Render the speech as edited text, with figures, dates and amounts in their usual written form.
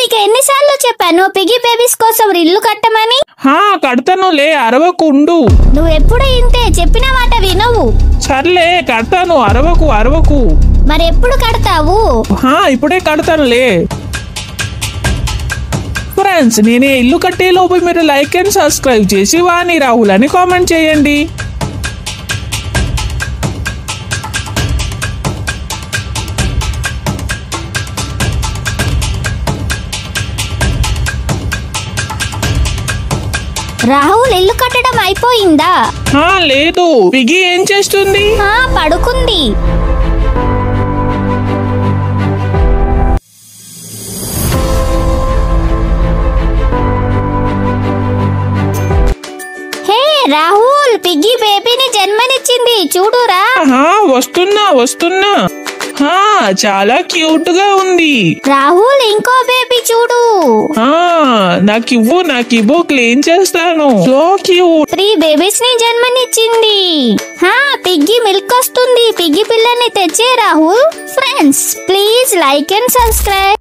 నీకు ఎన్నిసార్లు చెప్పాను పిగి బేబీస్ కోసం ఇల్లు కట్టమని? కడతానులే, అరవకు ఉండు. నువ్వు ఎప్పుడు ఇంతే, చెప్పిన మాట వినవు. సర్లే కడతాను, అరవకు. మరి ఎప్పుడు కడతావు? ఇప్పుడే కడతానులే. ఫ్రెండ్స్, నేనే ఇల్లు కట్టే లోపు మీరు లైక్ అండ్ సబ్స్క్రైబ్ చేసి వాణి రాహుల్ అని కామెంట్ చేయండి. రాహుల్ ఇల్లు కట్టడం అయిపోయిందా? లేదు. పిగి ఏం చేస్తుంది? పడుకుంది. హే రాహుల్, పిగి బేబీని జన్మనిచ్చింది, చూడురా. వస్తున్నా. చాలా క్యూట్ గా ఉంది. రాహుల్, ఇంకో బేబీ చూడు. నాకివ్వు, క్లీన్ చేస్తాను. So cute. 3 బేబీస్ ని జన్మనిచ్చింది. పిగ్గి మిల్క్ వస్తుంది. పిగ్గి పిల్లని తెచ్చే Rahul. Friends, please like and subscribe.